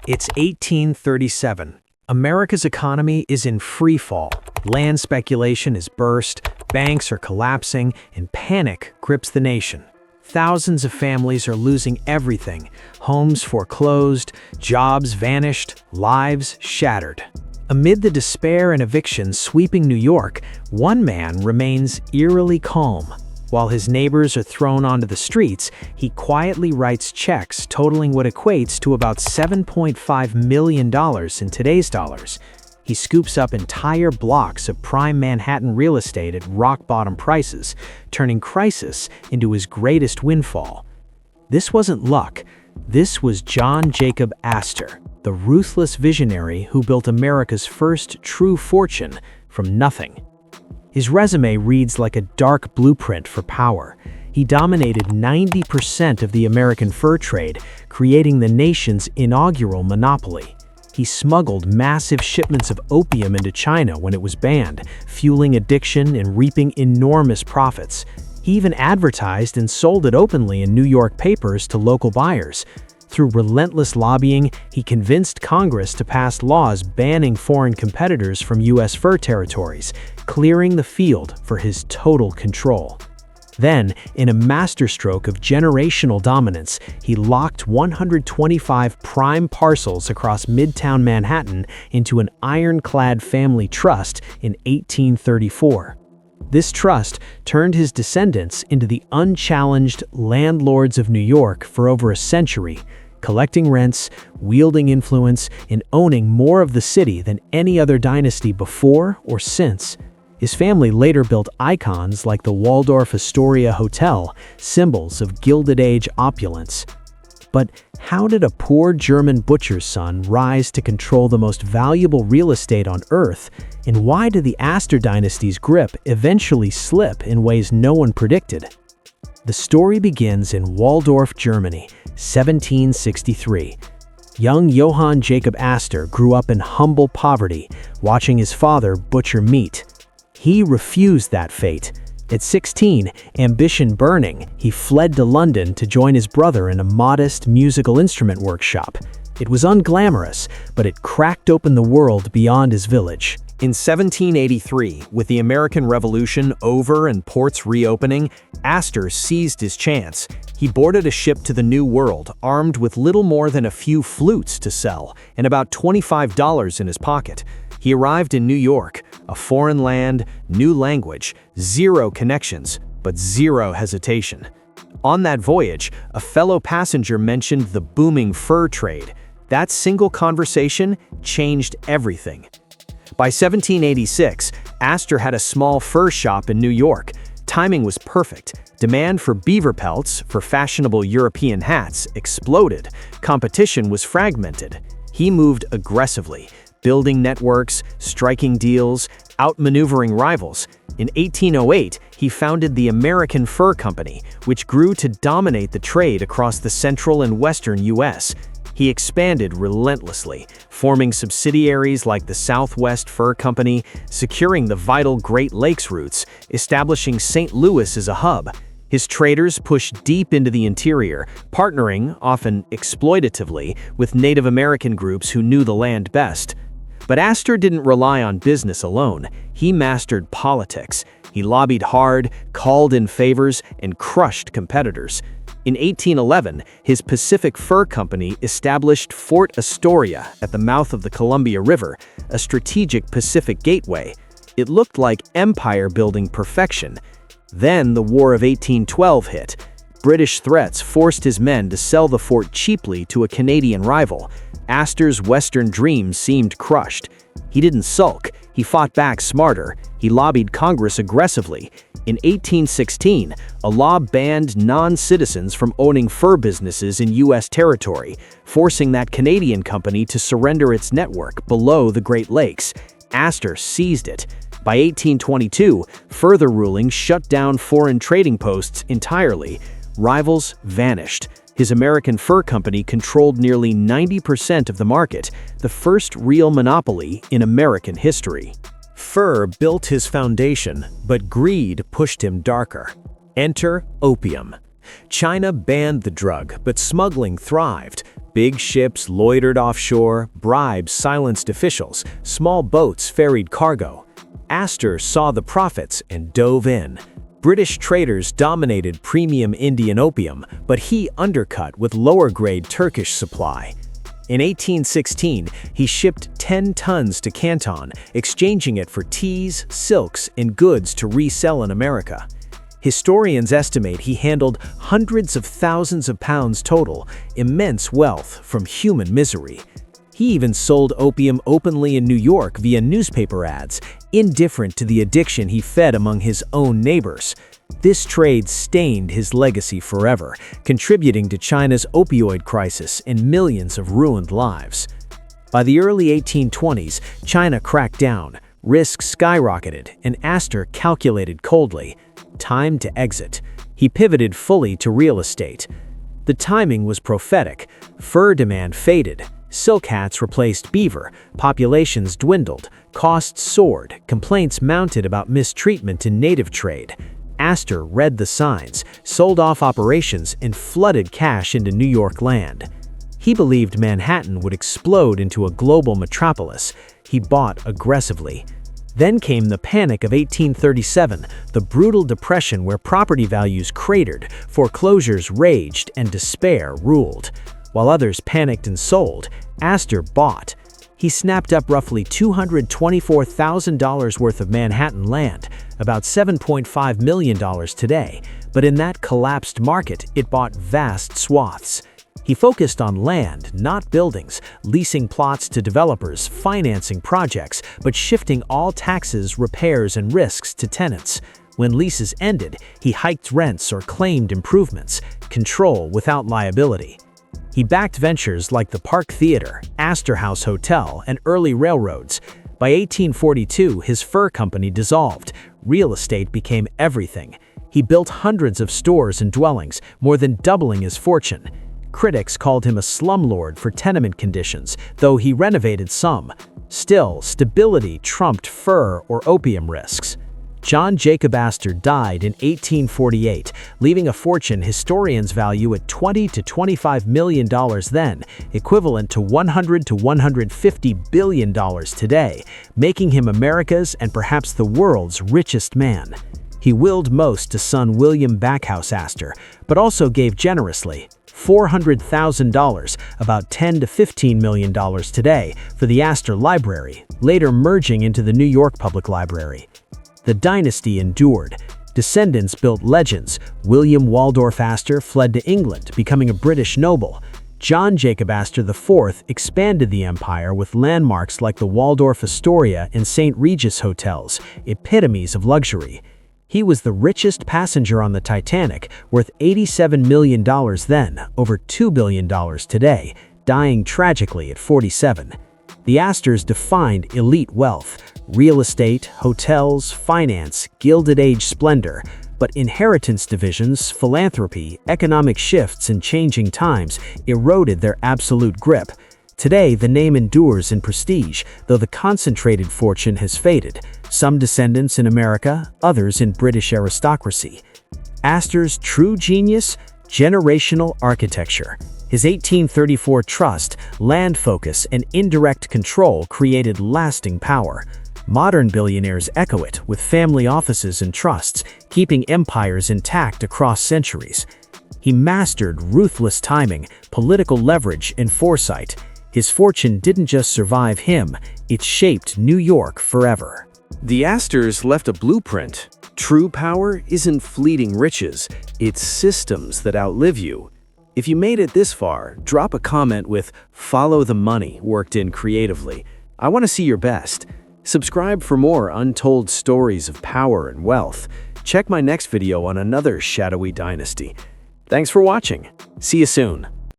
It's 1837. America's economy is in free fall. Land speculation is burst, banks are collapsing, and panic grips the nation. Thousands of families are losing everything. Homes foreclosed, jobs vanished, lives shattered. Amid the despair and evictions sweeping New York, one man remains eerily calm. While his neighbors are thrown onto the streets, he quietly writes checks totaling what equates to about $7.5 million in today's dollars. He scoops up entire blocks of prime Manhattan real estate at rock-bottom prices, turning crisis into his greatest windfall. This wasn't luck. This was John Jacob Astor, the ruthless visionary who built America's first true fortune from nothing. His resume reads like a dark blueprint for power. He dominated 90% of the American fur trade, creating the nation's inaugural monopoly. He smuggled massive shipments of opium into China when it was banned, fueling addiction and reaping enormous profits. He even advertised and sold it openly in New York papers to local buyers. Through relentless lobbying, he convinced Congress to pass laws banning foreign competitors from U.S. fur territories, clearing the field for his total control. Then, in a masterstroke of generational dominance, he locked 125 prime parcels across Midtown Manhattan into an ironclad family trust in 1834. This trust turned his descendants into the unchallenged landlords of New York for over a century, collecting rents, wielding influence, and owning more of the city than any other dynasty before or since. His family later built icons like the Waldorf Astoria Hotel, symbols of Gilded Age opulence. But how did a poor German butcher's son rise to control the most valuable real estate on Earth, and why did the Astor dynasty's grip eventually slip in ways no one predicted? The story begins in Waldorf, Germany, 1763. Young Johann Jacob Astor grew up in humble poverty, watching his father butcher meat. He refused that fate. At 16, ambition burning, he fled to London to join his brother in a modest musical instrument workshop. It was unglamorous, but it cracked open the world beyond his village. In 1783, with the American Revolution over and ports reopening, Astor seized his chance. He boarded a ship to the New World, armed with little more than a few flutes to sell, and about $25 in his pocket. He arrived in New York, a foreign land, new language, zero connections, but zero hesitation. On that voyage, a fellow passenger mentioned the booming fur trade. That single conversation changed everything. By 1786, Astor had a small fur shop in New York. Timing was perfect. Demand for beaver pelts, for fashionable European hats, exploded. Competition was fragmented. He moved aggressively, building networks, striking deals, outmaneuvering rivals. In 1808, he founded the American Fur Company, which grew to dominate the trade across the central and western U.S. He expanded relentlessly, forming subsidiaries like the Southwest Fur Company, securing the vital Great Lakes routes, establishing St. Louis as a hub. His traders pushed deep into the interior, partnering, often exploitatively, with Native American groups who knew the land best. But Astor didn't rely on business alone. He mastered politics. He lobbied hard, called in favors, and crushed competitors. In 1811, his Pacific Fur Company established Fort Astoria at the mouth of the Columbia River, a strategic Pacific gateway. It looked like empire-building perfection. Then the War of 1812 hit. British threats forced his men to sell the fort cheaply to a Canadian rival. Astor's Western dream seemed crushed. He didn't sulk. He fought back smarter. He lobbied Congress aggressively. In 1816, a law banned non-citizens from owning fur businesses in U.S. territory, forcing that Canadian company to surrender its network below the Great Lakes. Astor seized it. By 1822, further rulings shut down foreign trading posts entirely. Rivals vanished. His American Fur Company controlled nearly 90% of the market, the first real monopoly in American history. Fur built his foundation, but greed pushed him darker. Enter opium. China banned the drug, but smuggling thrived. Big ships loitered offshore, bribes silenced officials, small boats ferried cargo. Astor saw the profits and dove in. British traders dominated premium Indian opium, but he undercut with lower-grade Turkish supply. In 1816, he shipped 10 tons to Canton, exchanging it for teas, silks, and goods to resell in America. Historians estimate he handled hundreds of thousands of pounds total, immense wealth from human misery. He even sold opium openly in New York via newspaper ads, indifferent to the addiction he fed among his own neighbors. This trade stained his legacy forever, contributing to China's opioid crisis and millions of ruined lives. By the early 1820s, China cracked down, risks skyrocketed, and Astor calculated coldly. Time to exit. He pivoted fully to real estate. The timing was prophetic. Fur demand faded. Silk hats replaced beaver, populations dwindled, costs soared, complaints mounted about mistreatment in native trade. Astor read the signs, sold off operations, and flooded cash into New York land. He believed Manhattan would explode into a global metropolis. He bought aggressively. Then came the Panic of 1837, the brutal depression where property values cratered, foreclosures raged, and despair ruled. While others panicked and sold, Astor bought. He snapped up roughly $224,000 worth of Manhattan land, about $7.5 million today, but in that collapsed market, it bought vast swaths. He focused on land, not buildings, leasing plots to developers, financing projects, but shifting all taxes, repairs, and risks to tenants. When leases ended, he hiked rents or claimed improvements, control without liability. He backed ventures like the Park Theater, Astor House Hotel, and early railroads. By 1842, his fur company dissolved. Real estate became everything. He built hundreds of stores and dwellings, more than doubling his fortune. Critics called him a slumlord for tenement conditions, though he renovated some. Still, stability trumped fur or opium risks. John Jacob Astor died in 1848, leaving a fortune historians value at $20 to $25 million then, equivalent to $100 to $150 billion today, making him America's and perhaps the world's richest man. He willed most to son William Backhouse Astor, but also gave generously. $400,000, about $10 to $15 million today, for the Astor Library, later merging into the New York Public Library. The dynasty endured. Descendants built legends. William Waldorf Astor fled to England, becoming a British noble. John Jacob Astor IV expanded the empire with landmarks like the Waldorf Astoria and St. Regis hotels, epitomes of luxury. He was the richest passenger on the Titanic, worth $87 million then, over $2 billion today, dying tragically at 47. The Astors defined elite wealth, real estate, hotels, finance, Gilded Age splendor, but inheritance divisions, philanthropy, economic shifts, and changing times eroded their absolute grip. Today, the name endures in prestige, though the concentrated fortune has faded, some descendants in America, others in British aristocracy. Astor's true genius? Generational architecture. His 1834 trust, land focus, and indirect control created lasting power. Modern billionaires echo it with family offices and trusts, keeping empires intact across centuries. He mastered ruthless timing, political leverage, and foresight. His fortune didn't just survive him, it shaped New York forever. The Astors left a blueprint. True power isn't fleeting riches, it's systems that outlive you. If you made it this far, drop a comment with "Follow the money" worked in creatively. I want to see your best. Subscribe for more untold stories of power and wealth. Check my next video on another shadowy dynasty. Thanks for watching. See you soon.